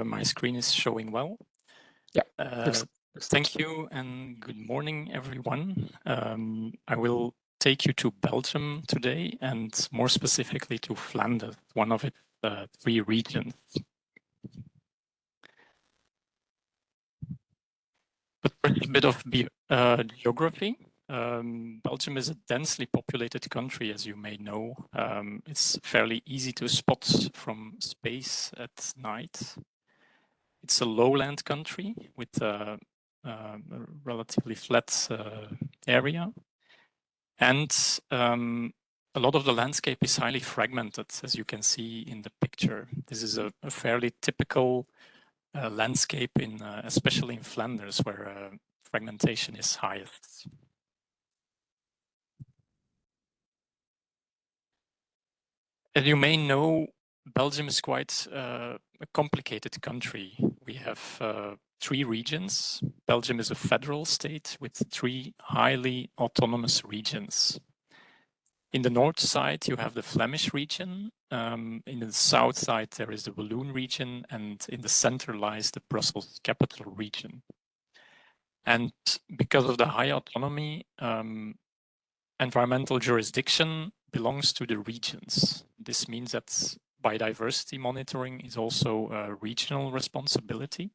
my screen is showing well. Yeah. Thank you and good morning, everyone. I will take you to Belgium today, and more specifically to Flanders, one of its 3 regions. But first, a bit of geography. Belgium is a densely populated country, as you may know. It's fairly easy to spot from space at night. It's a lowland country with a relatively flat area. And a lot of the landscape is highly fragmented, as you can see in the picture. This is a fairly typical landscape, especially in Flanders, where fragmentation is highest. As you may know, Belgium is quite a complicated country. We have 3 regions. Belgium is a federal state with 3 highly autonomous regions. In the north side, you have the Flemish region. In the south side, there is the Walloon region, and in the center lies the Brussels capital region. And because of the high autonomy, environmental jurisdiction belongs to the regions. This means that biodiversity monitoring is also a regional responsibility.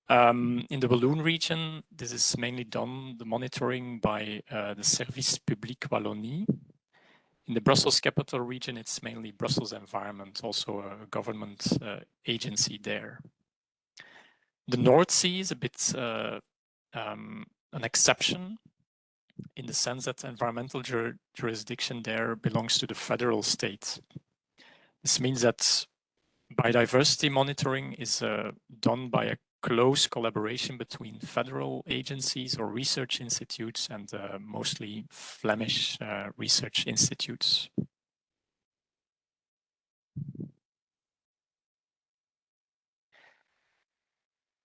In the Walloon region, this is mainly done, the monitoring, by the Service Public Wallonie. In the Brussels capital region, it's mainly Brussels Environment, also a government agency there. The North Sea is a bit an exception, in the sense that environmental jurisdiction there belongs to the federal state. This means that biodiversity monitoring is done by a close collaboration between federal agencies or research institutes and mostly Flemish research institutes.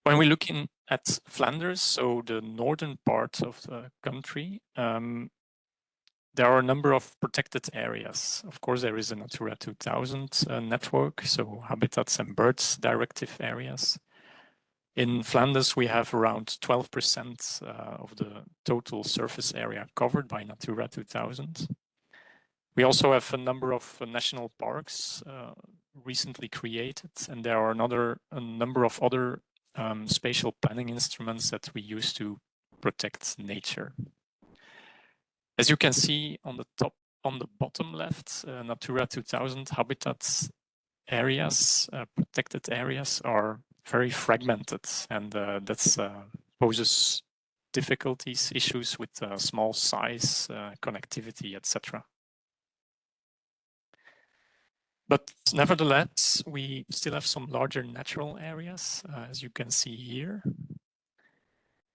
When we're looking at Flanders, so the northern part of the country, there are a number of protected areas. Of course, there is a Natura 2000 network, so habitats and birds directive areas. In Flanders, we have around 12% of the total surface area covered by Natura 2000. We also have a number of national parks recently created, and there are a number of other spatial planning instruments that we use to protect nature. As you can see on the bottom left, Natura 2000 habitats areas, protected areas, are very fragmented, and that poses difficulties, issues with small size, connectivity, etc. But nevertheless, we still have some larger natural areas, as you can see here.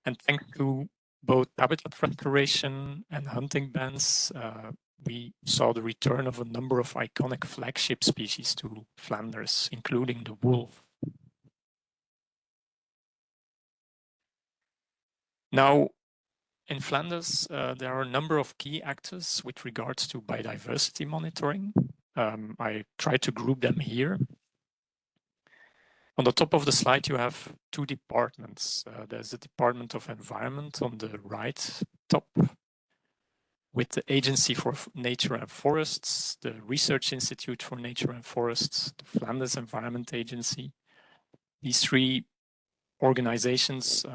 And thanks to both habitat restoration and hunting bans, we saw the return of a number of iconic flagship species to Flanders, including the wolf. Now, in Flanders, there are a number of key actors with regards to biodiversity monitoring. I try to group them here. On the top of the slide, you have 2 departments. There's the Department of Environment on the right top, with the Agency for Nature and Forests, the Research Institute for Nature and Forests, the Flanders Environment Agency. These 3 organizations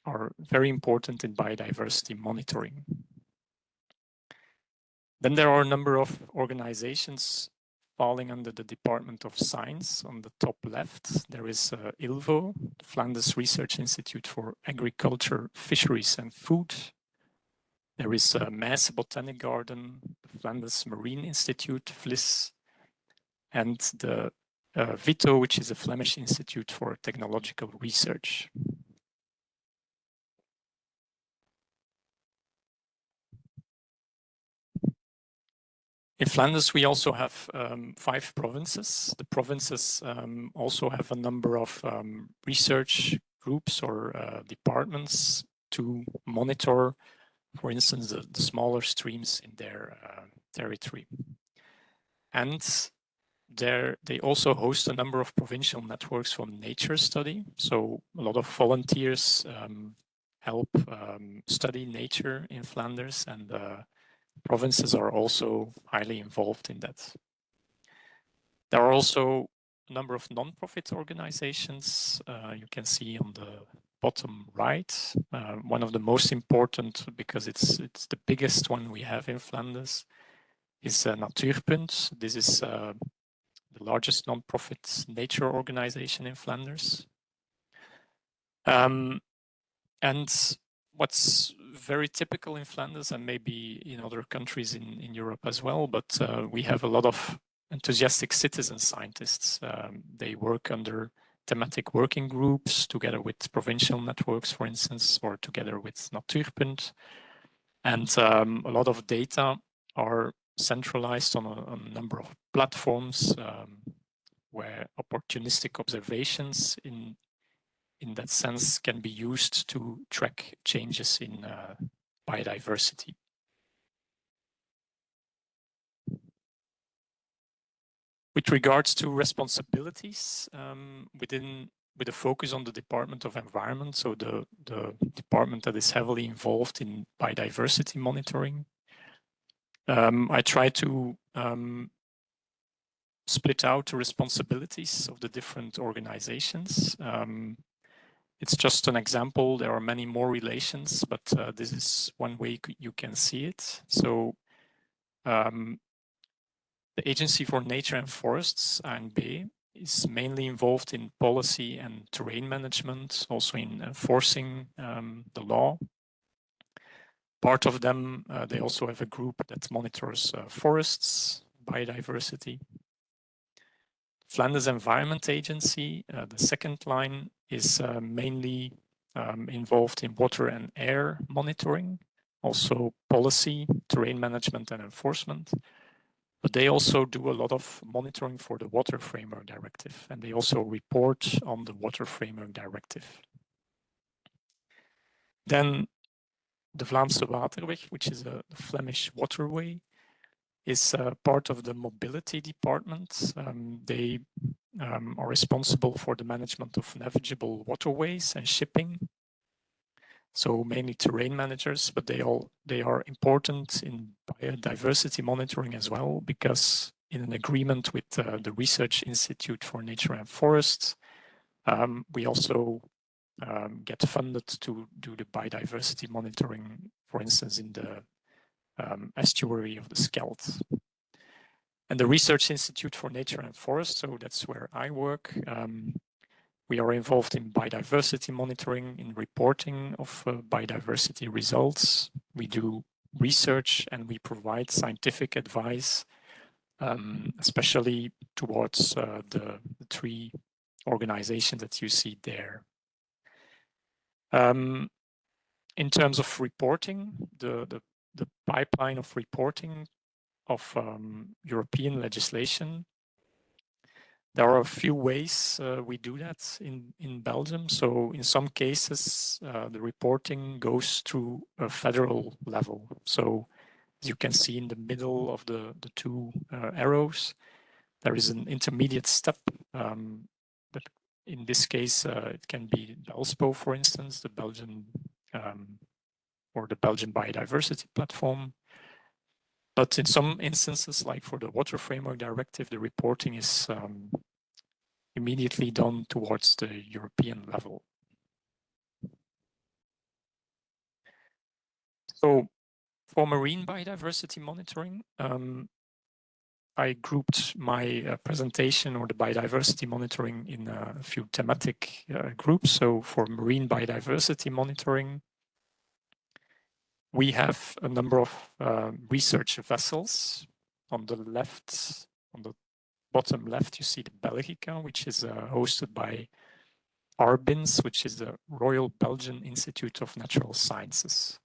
are very important in biodiversity monitoring. Then there are a number of organizations falling under the Department of Science. On the top left, there is ILVO, the Flanders Research Institute for Agriculture, Fisheries and Food. There is Maes Botanic Garden, the Flanders Marine Institute, FLIS, and the VITO, which is a Flemish Institute for Technological Research. In Flanders, we also have 5 provinces. The provinces also have a number of research groups or departments to monitor, for instance, the smaller streams in their territory. And They also host a number of provincial networks for nature study. So a lot of volunteers help study nature in Flanders, and provinces are also highly involved in that. There are also a number of non-profit organizations you can see on the bottom right. One of the most important, because it's the biggest one we have in Flanders, is Natuurpunt. This is the largest non-profit nature organization in Flanders. And what's very typical in Flanders, and maybe in other countries in Europe as well, but we have a lot of enthusiastic citizen scientists. They work under thematic working groups together with provincial networks, for instance, or together with Natuurpunt. And a lot of data are centralized on a number of platforms where opportunistic observations in that sense can be used to track changes in biodiversity. With regards to responsibilities with a focus on the Department of Environment, so the department that is heavily involved in biodiversity monitoring, I try to split out the responsibilities of the different organizations. It's just an example. There are many more relations, but this is one way you can see it. So the Agency for Nature and Forests, INBO, is mainly involved in policy and terrain management, also in enforcing the law. Part of them, they also have a group that monitors forests, biodiversity. Flanders Environment Agency, the second line, is mainly involved in water and air monitoring, also policy, terrain management and enforcement. But they also do a lot of monitoring for the Water Framework Directive, and they also report on the Water Framework Directive. Then the Vlaamse Waterweg, which is a Flemish waterway, is part of the mobility department. They are responsible for the management of navigable waterways and shipping. So mainly terrain managers, but they are important in biodiversity monitoring as well, because in an agreement with the Research Institute for Nature and Forests, we also get funded to do the biodiversity monitoring, for instance, in the estuary of the Scheldt. And the Research Institute for Nature and Forests, so that's where I work. We are involved in biodiversity monitoring, in reporting of biodiversity results. We do research and we provide scientific advice, especially towards the three organizations that you see there. In terms of reporting, the pipeline of reporting of European legislation, there are a few ways we do that in Belgium. So in some cases, the reporting goes through a federal level. So as you can see in the middle of the two arrows, there is an intermediate step. But in this case, it can be BELSPO, for instance, the Belgian or the Belgian Biodiversity Platform. But in some instances, like for the Water Framework Directive, the reporting is immediately done towards the European level. So for marine biodiversity monitoring, I grouped my presentation or the biodiversity monitoring in a few thematic groups. So for marine biodiversity monitoring, we have a number of research vessels. On the left, on the bottom left, you see the Belgica, which is hosted by ARBINS, which is the Royal Belgian Institute of Natural Sciences.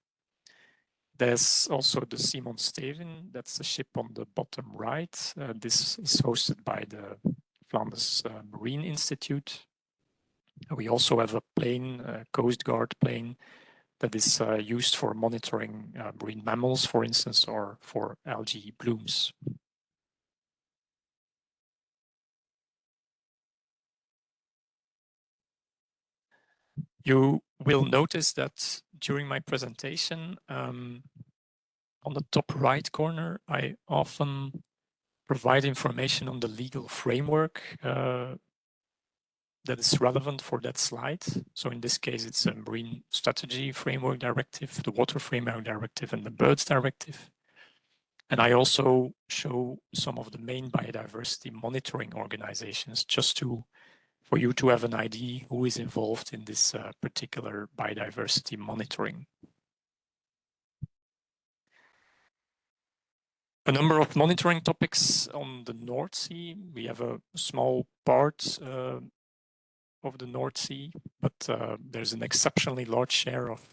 There's also the Simon Steven, that's a ship on the bottom right. This is hosted by the Flanders Marine Institute. We also have a plane, a Coast Guard plane, that is used for monitoring marine mammals, for instance, or for algae blooms. You will notice that during my presentation, on the top right corner, I often provide information on the legal framework that is relevant for that slide. So in this case, it's a Marine Strategy Framework Directive, the Water Framework Directive, and the Birds Directive. And I also show some of the main biodiversity monitoring organizations, just for you to have an idea who is involved in this particular biodiversity monitoring. A number of monitoring topics on the North Sea. We have a small part of the North Sea, but there's an exceptionally large share of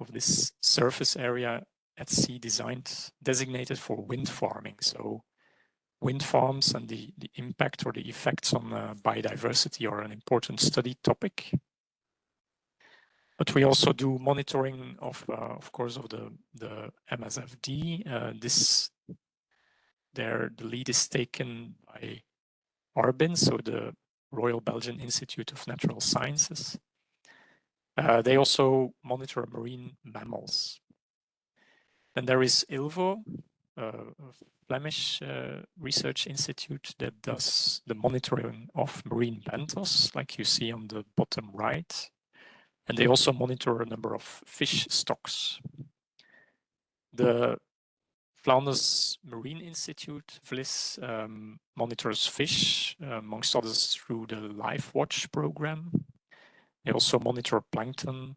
this surface area at sea designated for wind farming. So wind farms and the impact or the effects on biodiversity are an important study topic. But we also do monitoring of course, of the MSFD. The lead is taken by ARBIN, so the Royal Belgian Institute of Natural Sciences. They also monitor marine mammals. Then there is ILVO, a Flemish research institute that does the monitoring of marine benthos, like you see on the bottom right. And they also monitor a number of fish stocks. The Flanders Marine Institute, VLIS, monitors fish, amongst others through the Life Watch program. They also monitor plankton.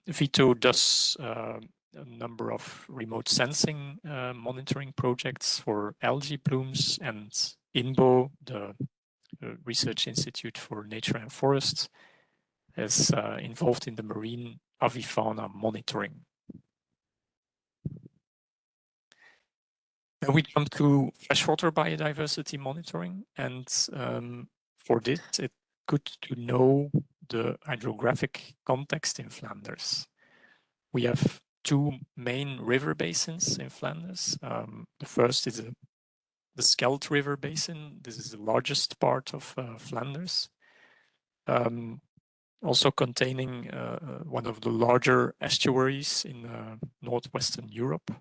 VITO does a number of remote sensing monitoring projects for algae blooms, and INBO, the Research Institute for Nature and Forests, is involved in the marine avifauna monitoring. Then we jump to freshwater biodiversity monitoring, and for this, it's good to know the hydrographic context in Flanders. We have two main river basins in Flanders. The first is the Scheldt River Basin. This is the largest part of Flanders. Also containing one of the larger estuaries in northwestern Europe.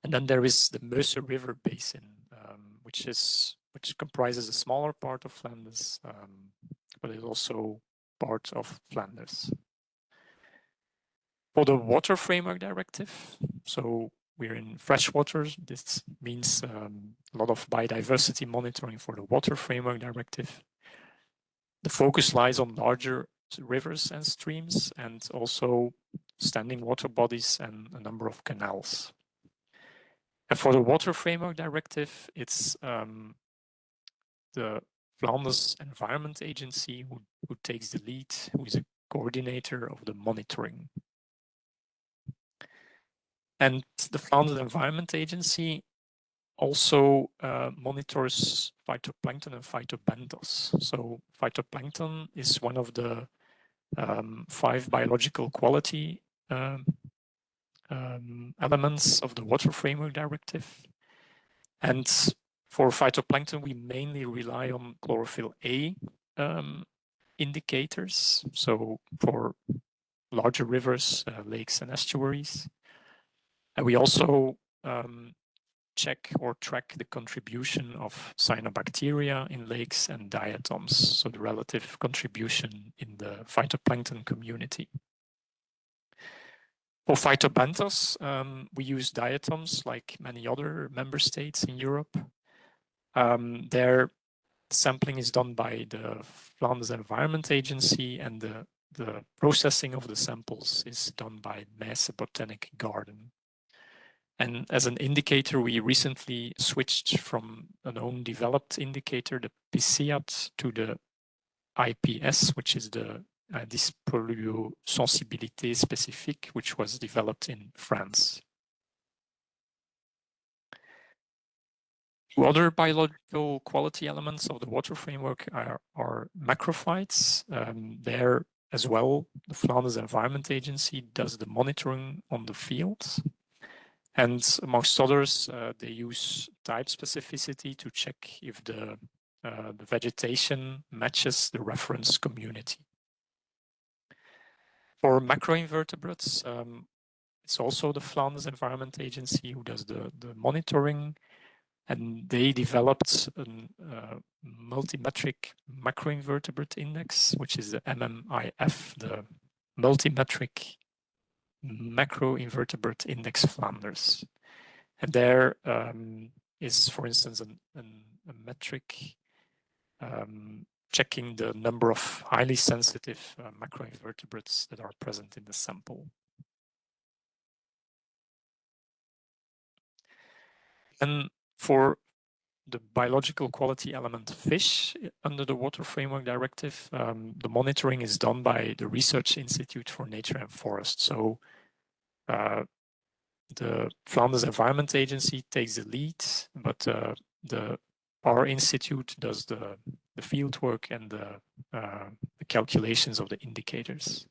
And then there is the Meuse River Basin, which comprises a smaller part of Flanders, but is also part of Flanders. For the Water Framework Directive, so we're in freshwaters. This means a lot of biodiversity monitoring for the Water Framework Directive. The focus lies on larger rivers and streams, and also standing water bodies and a number of canals. And for the Water Framework Directive, it's the Flanders Environment Agency who takes the lead, who is a coordinator of the monitoring. And the Flanders Environment Agency also monitors phytoplankton and phytobenthos. So phytoplankton is one of the 5 biological quality elements of the Water Framework Directive. And for phytoplankton, we mainly rely on chlorophyll A indicators. So for larger rivers, lakes, and estuaries. And we also check or track the contribution of cyanobacteria in lakes and diatoms, so the relative contribution in the phytoplankton community. For phytobenthos, we use diatoms like many other member states in Europe. Their sampling is done by the Flanders Environment Agency, and the processing of the samples is done by Meuse Botanic Garden. And as an indicator, we recently switched from an own developed indicator, the PCIAT, to the IPS, which is the Dyspolluosensibilité Spécifique, which was developed in France. Two other biological quality elements of the water framework are macrophytes. There as well, the Flanders Environment Agency does the monitoring on the fields. And amongst others, they use type specificity to check if the the vegetation matches the reference community. For macroinvertebrates, it's also the Flanders Environment Agency who does the monitoring, and they developed a multimetric macroinvertebrate index, which is the MMIF, the multimetric macroinvertebrate index Flanders. And there is, for instance, a metric checking the number of highly sensitive macroinvertebrates that are present in the sample. And for the biological quality element fish under the Water Framework Directive, the monitoring is done by the Research Institute for Nature and Forest. So the Flanders Environment Agency takes the lead, but our institute does the field work and the calculations of the indicators.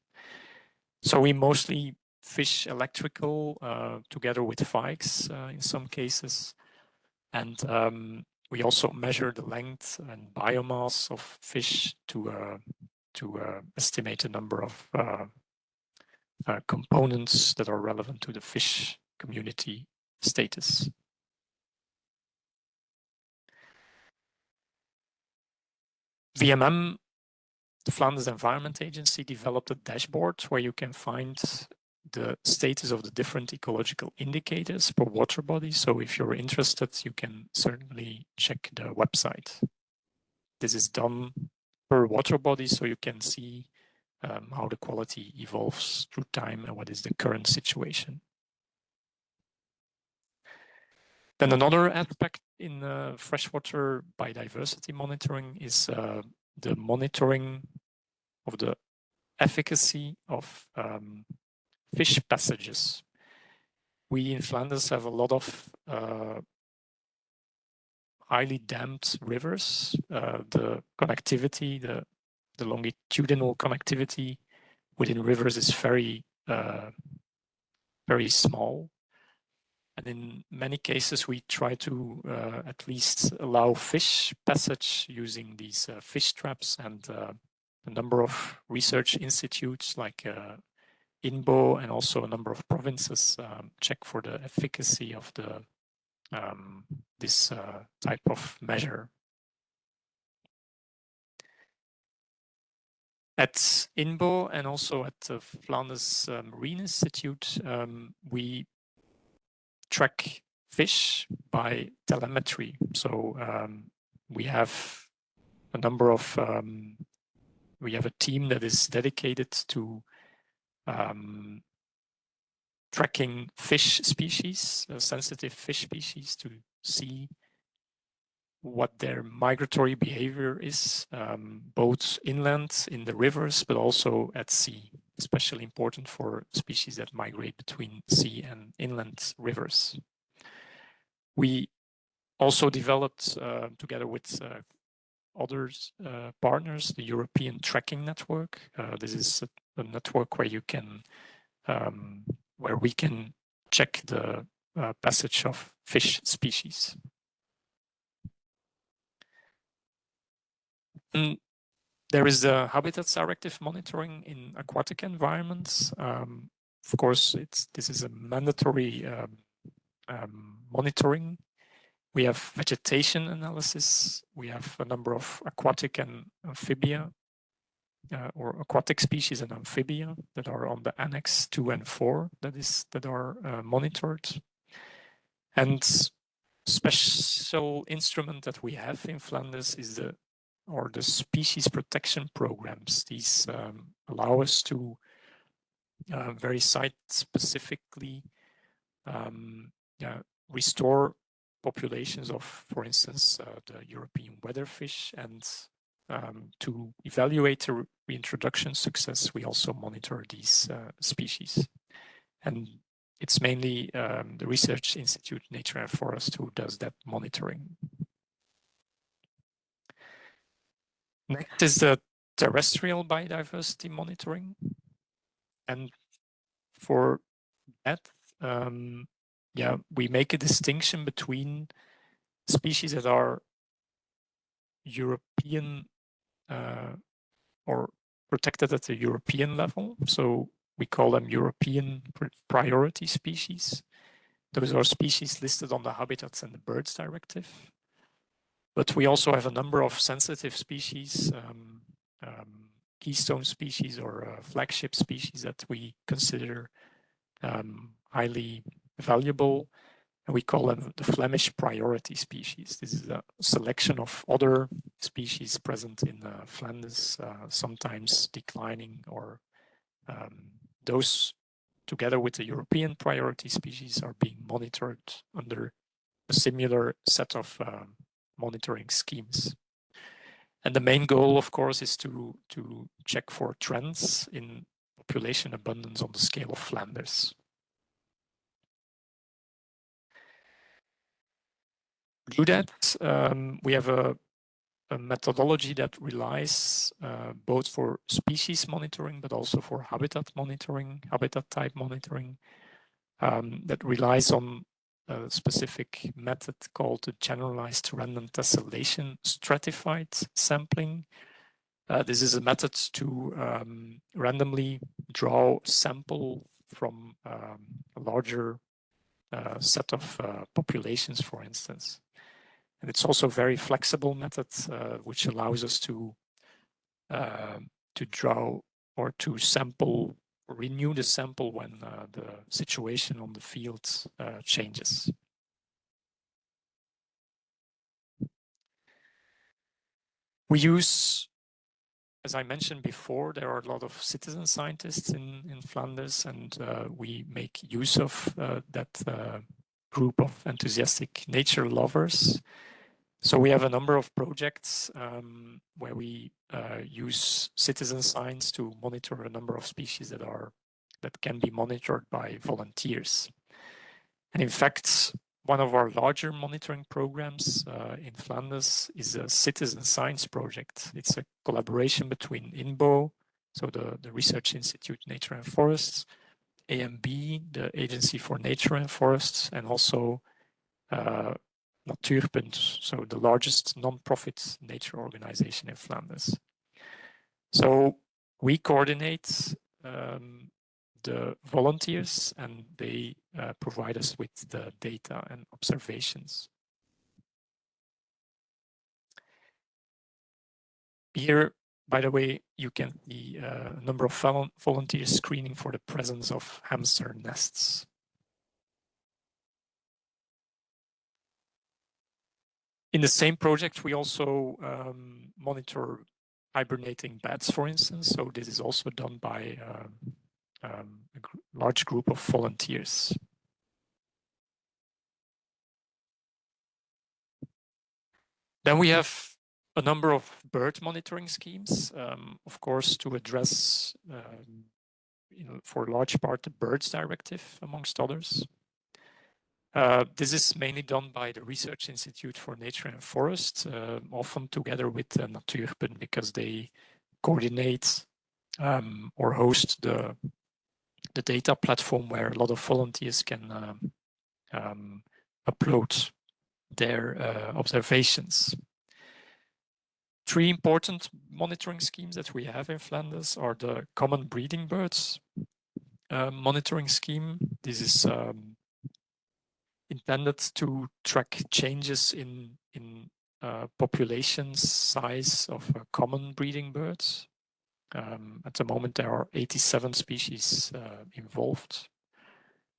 So we mostly fish electrical together with fikes in some cases. And we also measure the length and biomass of fish to estimate the number of components that are relevant to the fish community status. VMM, the Flanders Environment Agency, developed a dashboard where you can find the status of the different ecological indicators per water body. So if you're interested, you can certainly check the website. This is done per water body, so you can see how the quality evolves through time and what is the current situation. Then another aspect in freshwater biodiversity monitoring is the monitoring of the efficacy of fish passages. We in Flanders have a lot of highly dammed rivers. The connectivity, the longitudinal connectivity within rivers is very small. And in many cases, we try to at least allow fish passage using these fish traps, and a number of research institutes like INBO and also a number of provinces check for the efficacy of the this type of measure. At INBO and also at the Flanders Marine Institute, we track fish by telemetry. So we have a number of, we have a team that is dedicated to tracking fish species, sensitive fish species, to see what their migratory behavior is, both inland in the rivers, but also at sea, especially important for species that migrate between sea and inland rivers. We also developed, together with other partners, the European Tracking Network. This is a network where you can, where we can check the passage of fish species. And there is the Habitats Directive monitoring in aquatic environments. Of course, this is a mandatory monitoring. We have vegetation analysis. We have a number of aquatic and amphibia, or aquatic species and amphibia that are on the Annex 2 and 4 that are monitored. And special instrument that we have in Flanders is the species protection programs. These allow us to very site-specifically restore populations of, for instance, the European weatherfish, and to evaluate the reintroduction success, we also monitor these species. And it's mainly the Research Institute Nature and Forest who does that monitoring. Next is the terrestrial biodiversity monitoring. And for that, we make a distinction between species that are European or protected at the European level. So we call them European priority species. Those are species listed on the Habitats and the Birds Directive. But we also have a number of sensitive species, keystone species or flagship species that we consider highly valuable. And we call them the Flemish priority species. This is a selection of other species present in Flanders, sometimes declining, or those together with the European priority species are being monitored under a similar set of monitoring schemes. And the main goal, of course, is to check for trends in population abundance on the scale of Flanders. To do that, we have a methodology that relies both for species monitoring, but also for habitat monitoring, habitat type monitoring, that relies on a specific method called the generalized random tessellation stratified sampling. This is a method to randomly draw a sample from a larger set of populations, for instance. And it's also a very flexible method, which allows us to draw or to sample, renew the sample when the situation on the field changes. We use, as I mentioned before, there are a lot of citizen scientists in Flanders, and we make use of that group of enthusiastic nature lovers. So we have a number of projects where we use citizen science to monitor a number of species that can be monitored by volunteers. And in fact, one of our larger monitoring programs in Flanders is a citizen science project. It's a collaboration between INBO, so the Research Institute Nature and Forests, AMB, the Agency for Nature and Forests, and also Natuurpunt, so the largest non-profit nature organization in Flanders. So we coordinate the volunteers, and they provide us with the data and observations. Here, by the way, you can see a number of volunteers screening for the presence of hamster nests. In the same project, we also monitor hibernating bats, for instance. So this is also done by a large group of volunteers. Then we have a number of bird monitoring schemes, of course, to address, for a large part, the Birds Directive, amongst others. This is mainly done by the Research Institute for Nature and Forest, often together with Natuurpunt, because they coordinate or host the data platform where a lot of volunteers can upload their observations. Three important monitoring schemes that we have in Flanders are the Common Breeding Birds monitoring scheme. This is intended to track changes in population size of common breeding birds. At the moment, there are 87 species involved.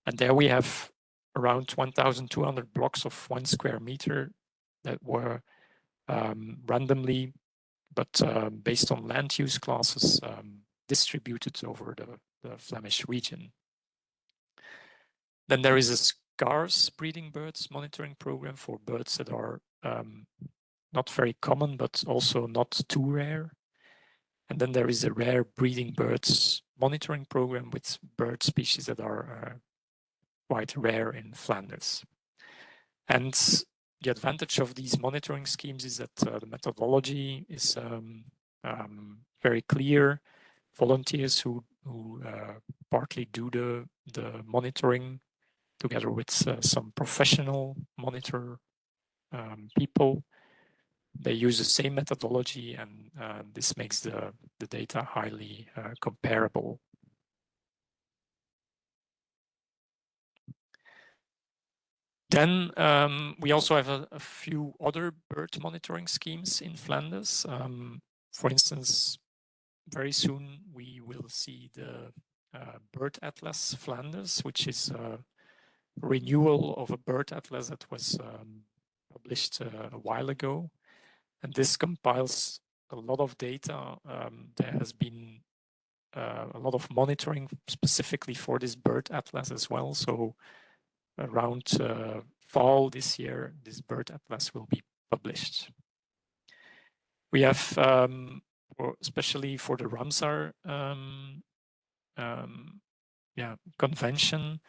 And there we have around 1,200 blocks of 1 square meter that were randomly, but based on land use classes, distributed over the Flemish region. Then there is a scarce breeding birds monitoring program for birds that are not very common, but also not too rare. And then there is a rare breeding birds monitoring program with bird species that are quite rare in Flanders. And the advantage of these monitoring schemes is that the methodology is very clear. Volunteers who partly do the monitoring together with some professional monitor people. they use the same methodology, and this makes the data highly comparable. Then we also have a few other bird monitoring schemes in Flanders. For instance, very soon we will see the Bird Atlas Flanders, which is a renewal of a bird atlas that was published a while ago. And this compiles a lot of data. There has been a lot of monitoring specifically for this bird atlas as well. So around fall this year, this bird atlas will be published. We have, especially for the Ramsar convention,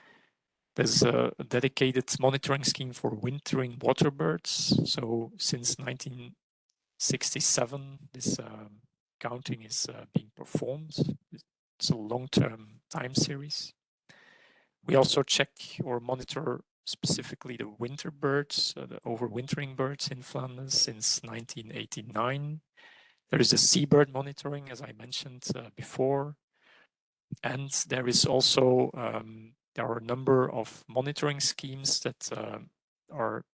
there's a dedicated monitoring scheme for wintering water birds. So since 1967, this counting is being performed. It's a long-term time series. We also check or monitor specifically the winter birds, the overwintering birds in Flanders since 1989. There is a seabird monitoring, as I mentioned before. And there is also, there are a number of monitoring schemes that are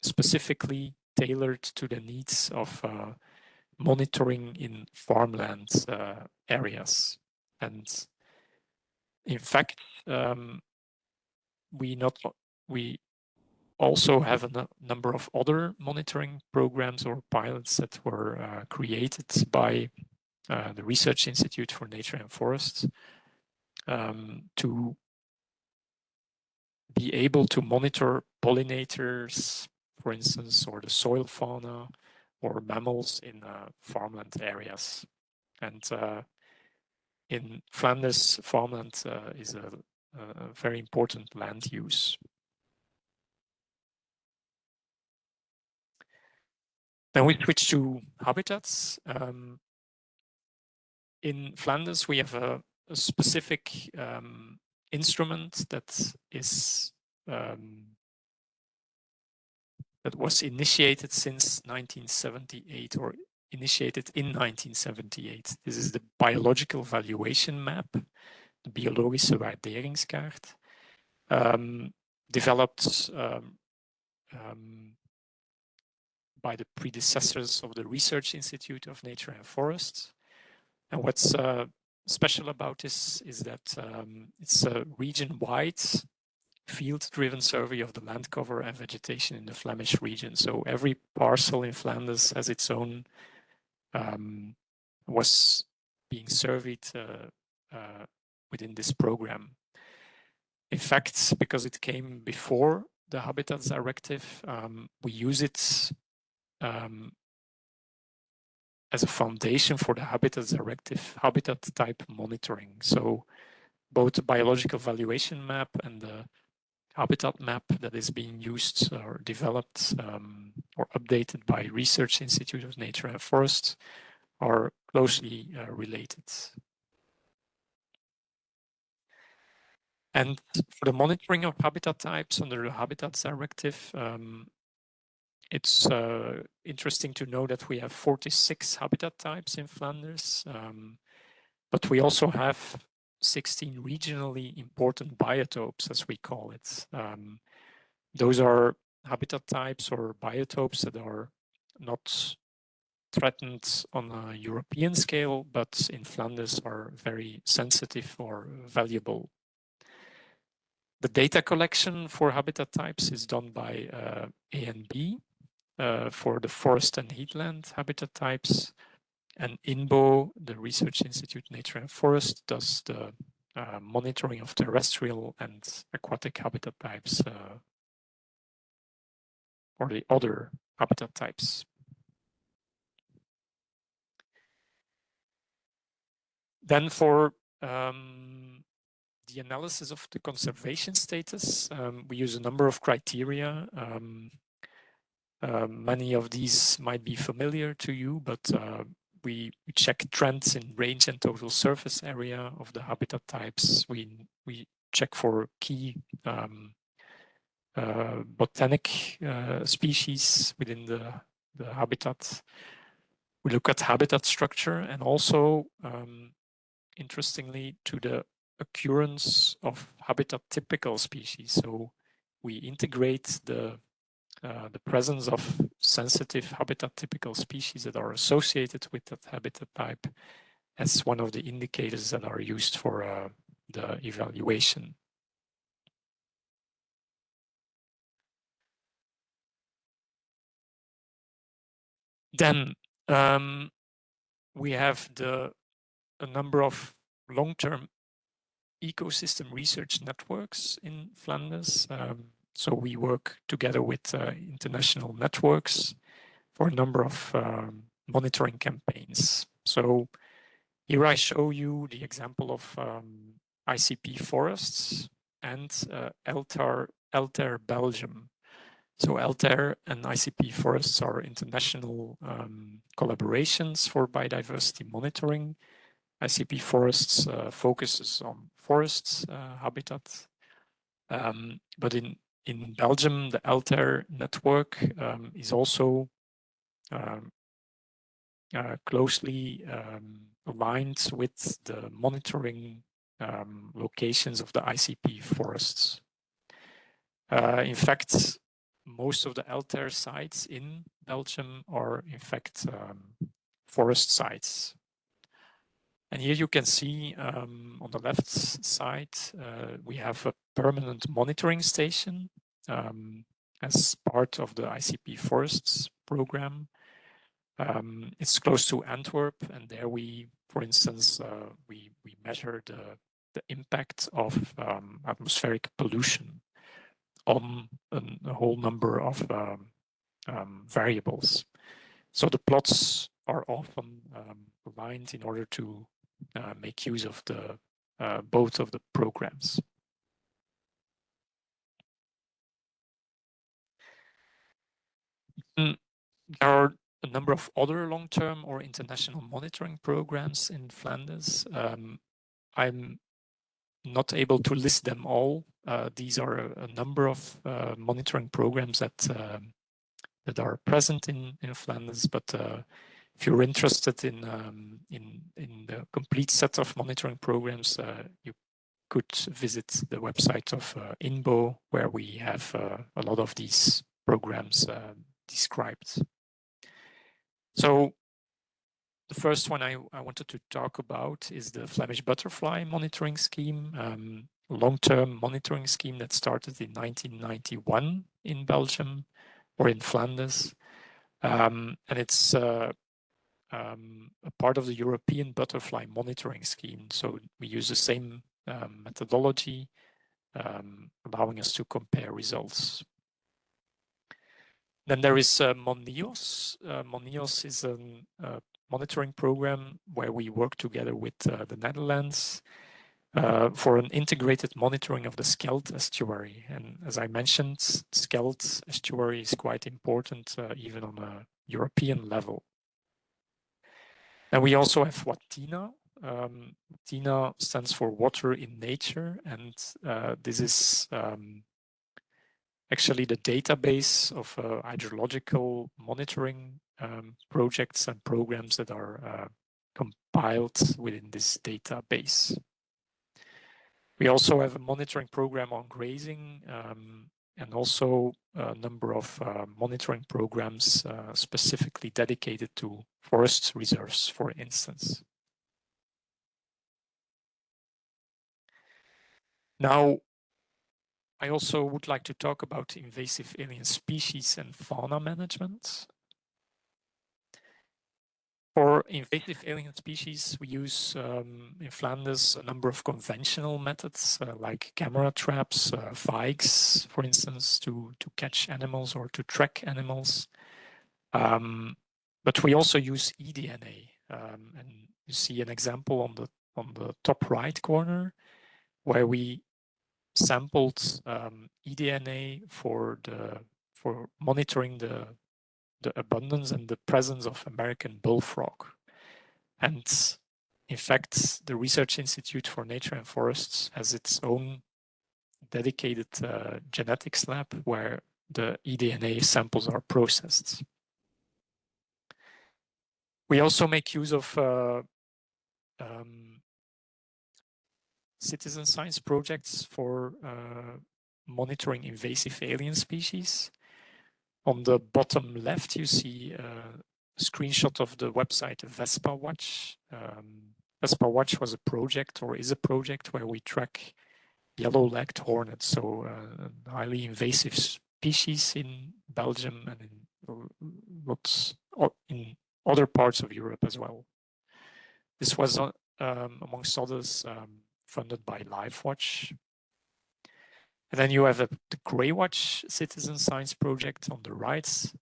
specifically tailored to the needs of monitoring in farmland areas. And in fact, we also have a number of other monitoring programs or pilots that were created by the Research Institute for Nature and Forests to be able to monitor pollinators, for instance, or the soil fauna or mammals in farmland areas. And in Flanders, farmland is a very important land use. Then we switch to habitats. In Flanders, we have a specific instrument that is that was initiated since 1978 or initiated in 1978. This is the biological valuation map, the biologische waarderingskaart, developed by the predecessors of the Research Institute of Nature and Forests. And what's special about this is that it's a region-wide field-driven survey of the land cover and vegetation in the Flemish region. So every parcel in Flanders has its own, was being surveyed within this program. In fact, because it came before the Habitats Directive, we use it as a foundation for the Habitats Directive habitat type monitoring. So both the biological valuation map and the habitat map that is being used or developed or updated by Research Institute of Nature and Forests are closely related. And for the monitoring of habitat types under the Habitats Directive, it's interesting to know that we have 46 habitat types in Flanders, but we also have 16 regionally important biotopes, as we call it. Those are habitat types or biotopes that are not threatened on a European scale, but in Flanders are very sensitive or valuable. The data collection for habitat types is done by INBO for the forest and heathland habitat types, and INBO, the Research Institute Nature and Forest, does the monitoring of terrestrial and aquatic habitat types or the other habitat types. Then for the analysis of the conservation status, we use a number of criteria. Many of these might be familiar to you, but we check trends in range and total surface area of the habitat types. We check for key botanic species within the habitat. We look at habitat structure and also, interestingly, to the occurrence of habitat typical species. So we integrate the presence of sensitive habitat typical species that are associated with that habitat type as one of the indicators that are used for the evaluation. Then we have a number of long-term ecosystem research networks in Flanders. So we work together with international networks for a number of monitoring campaigns. So here I show you the example of ICP forests and Altair Belgium. So Altair and ICP forests are international collaborations for biodiversity monitoring. ICP forests focuses on forests habitat, but in Belgium, the Altair network is also closely aligned with the monitoring locations of the ICP forests. In fact, most of the Altair sites in Belgium are in fact forest sites. And here you can see on the left side, we have a permanent monitoring station as part of the ICP Forests program. It's close to Antwerp, and there we, for instance, we measure the impact of atmospheric pollution on a whole number of variables. So the plots are often aligned in order to make use of the both of the programs. There are a number of other long-term or international monitoring programs in Flanders. I'm not able to list them all. These are a number of monitoring programs that are present in Flanders, but if you're interested in the complete set of monitoring programs, you could visit the website of INBO, where we have a lot of these programs described. So the first one I wanted to talk about is the Flemish butterfly monitoring scheme, long-term monitoring scheme that started in 1991 in Belgium or in Flanders. And it's a part of the European butterfly monitoring scheme. So we use the same methodology, allowing us to compare results. Then there is MONIOS. MONIOS is a monitoring program where we work together with the Netherlands for an integrated monitoring of the Scheldt estuary. And as I mentioned, Scheldt estuary is quite important even on a European level. And we also have WATINA. WATINA stands for Water in Nature, and this is actually the database of hydrological monitoring projects and programs that are compiled within this database. We also have a monitoring program on grazing and also a number of monitoring programs specifically dedicated to forest reserves, for instance. Now, I also would like to talk about invasive alien species and fauna management. For invasive alien species, we use in Flanders a number of conventional methods like camera traps, vikes, for instance, to catch animals or to track animals. But we also use eDNA, and you see an example on the top right corner where we sampled eDNA for monitoring the abundance and the presence of American bullfrog. And in fact, the Research Institute for Nature and Forests has its own dedicated genetics lab where the eDNA samples are processed. We also make use of citizen science projects for monitoring invasive alien species. On the bottom left, you see a screenshot of the website Vespa Watch. Vespa Watch was a project, or is a project, where we track yellow-legged hornets, so a highly invasive species in Belgium and in lots in other parts of Europe as well. This was, amongst others, funded by LifeWatch. And then you have the Greywatch citizen science project on the right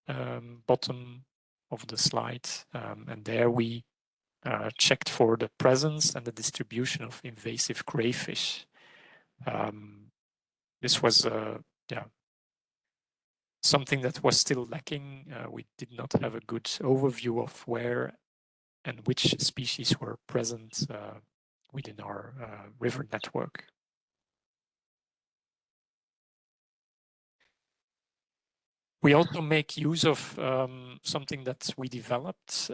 bottom of the slide. And there we checked for the presence and the distribution of invasive crayfish. This was something that was still lacking. We did not have a good overview of where and which species were present within our river network. We also make use of something that we developed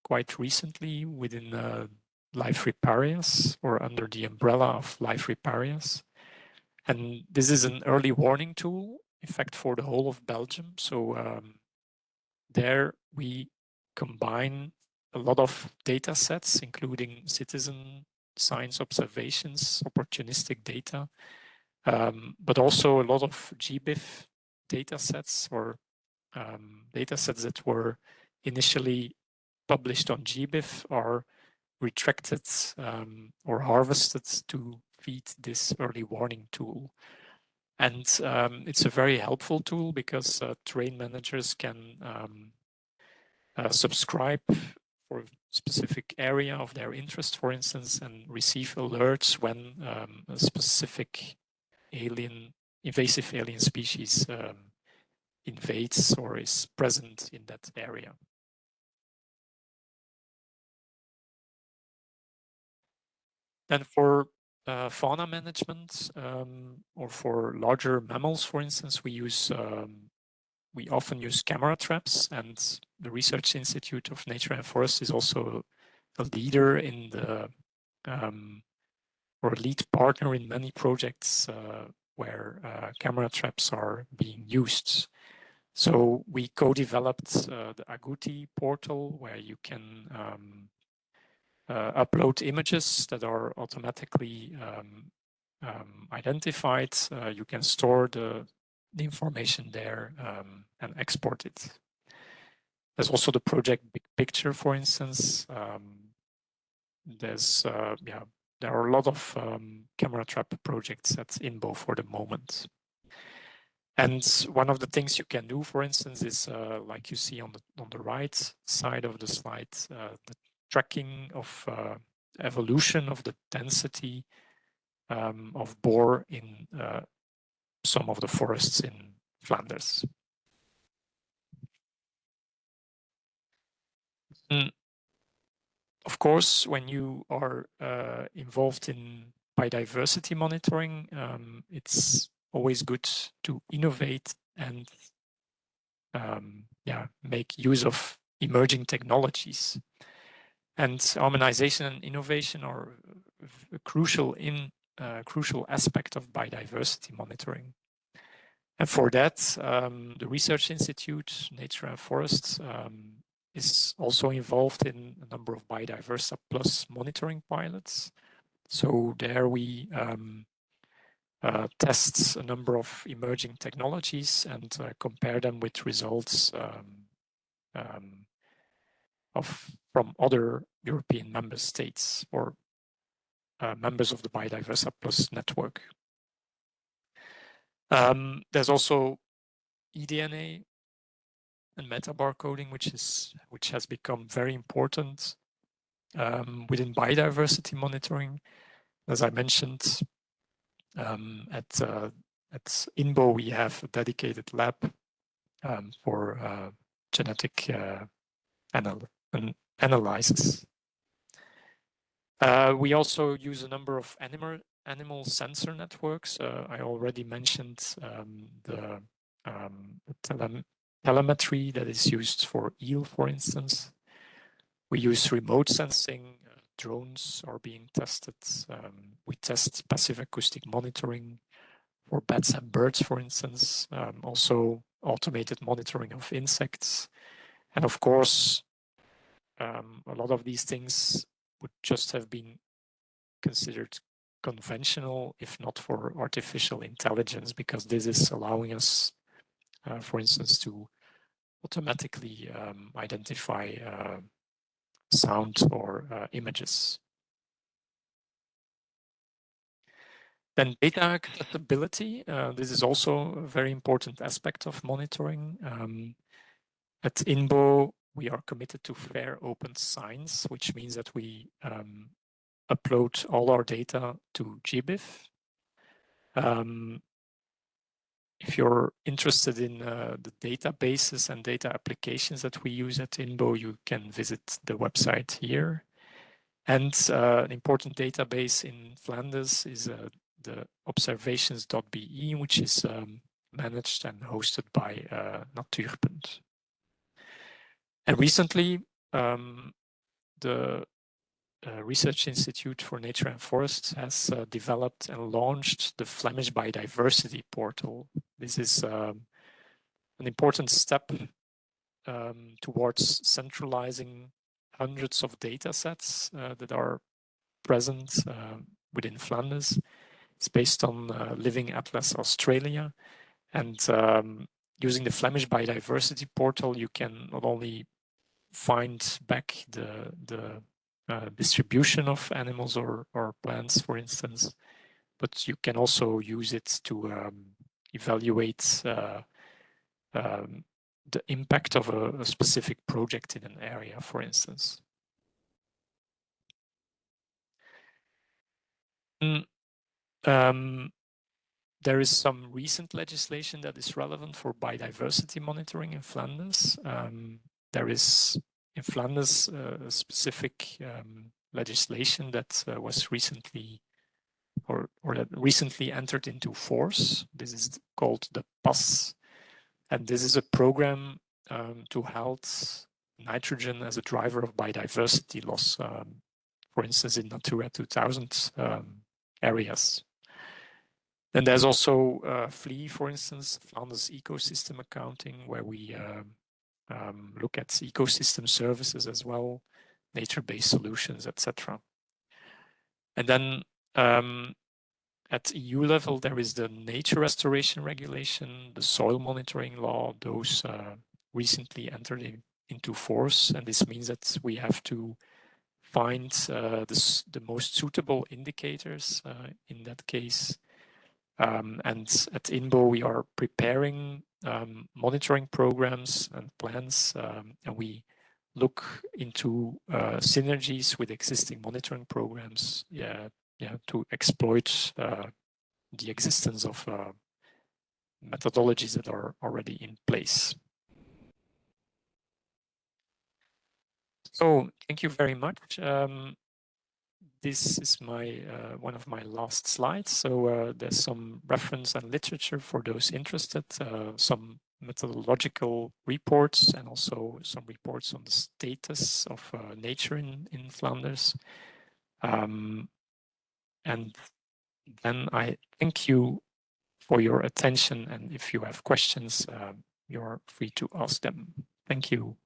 quite recently within Life Riparians, or under the umbrella of Life Riparians. And this is an early warning tool, in fact, for the whole of Belgium. So there we combine a lot of data sets, including citizen science observations, opportunistic data, but also a lot of GBIF data sets, or data sets that were initially published on GBIF are retracted or harvested to feed this early warning tool. And it's a very helpful tool because terrain managers can subscribe for a specific area of their interest, for instance, and receive alerts when a specific invasive alien species invades or is present in that area. Then for fauna management, or for larger mammals, for instance, we often use camera traps, and the Research Institute of Nature and Forest is also a leader in the or a lead partner in many projects where camera traps are being used. So we co-developed the Agouti portal, where you can upload images that are automatically identified. You can store the information there and export it. There's also the project Big Picture, for instance. There are a lot of camera trap projects at INBO for the moment. And one of the things you can do, for instance, is like you see on the right side of the slide, the tracking of evolution of the density of boar in some of the forests in Flanders. Of course, when you are involved in biodiversity monitoring, it's always good to innovate and make use of emerging technologies. And harmonization and innovation are a crucial aspect of biodiversity monitoring. And for that, the Research Institute, Nature and Forests, is also involved in a number of Biodiversa Plus monitoring pilots. So there we test a number of emerging technologies and compare them with results from other European member states or members of the Biodiversa Plus network. There's also eDNA and metabarcoding, which has become very important within biodiversity monitoring. As I mentioned, at INBO we have a dedicated lab for genetic analysis. We also use a number of animal sensor networks. I already mentioned the telemetry that is used for eel, for instance. We use remote sensing, drones are being tested. We test passive acoustic monitoring for bats and birds, for instance, also automated monitoring of insects. And of course, a lot of these things would just have been considered conventional if not for artificial intelligence, because this is allowing us, for instance, to automatically identify sound or images. Then data accessibility. This is also a very important aspect of monitoring. At INBO, we are committed to fair open science, which means that we upload all our data to GBIF. If you're interested in the databases and data applications that we use at INBO, you can visit the website here. And an important database in Flanders is the observations.be, which is managed and hosted by Natuurpunt. And recently, the Research Institute for Nature and Forests has developed and launched the Flemish Biodiversity portal. This is an important step towards centralizing hundreds of data sets that are present within Flanders. It's based on Living Atlas Australia. And using the Flemish Biodiversity portal, you can not only find back the distribution of animals or plants, for instance, but you can also use it to evaluate the impact of a specific project in an area, for instance. There is some recent legislation that is relevant for biodiversity monitoring in Flanders. There is in Flanders a specific legislation that was recently or that recently entered into force. This is called the PAS, and this is a program to halt nitrogen as a driver of biodiversity loss, for instance, in Natura 2000 areas. Then there's also FLEE, for instance, Flanders Ecosystem Accounting, where we look at ecosystem services as well, nature-based solutions, etc. And then at EU level, there is the Nature Restoration Regulation, the Soil Monitoring Law. Those recently entered into force, and this means that we have to find the most suitable indicators in that case. And at INBO, we are preparing monitoring programs and plans, and we look into synergies with existing monitoring programs to exploit the existence of methodologies that are already in place. So thank you very much. This is my one of my last slides. So there's some reference and literature for those interested, some methodological reports, and also some reports on the status of nature in Flanders. And then I thank you for your attention, and if you have questions, you're free to ask them. Thank you.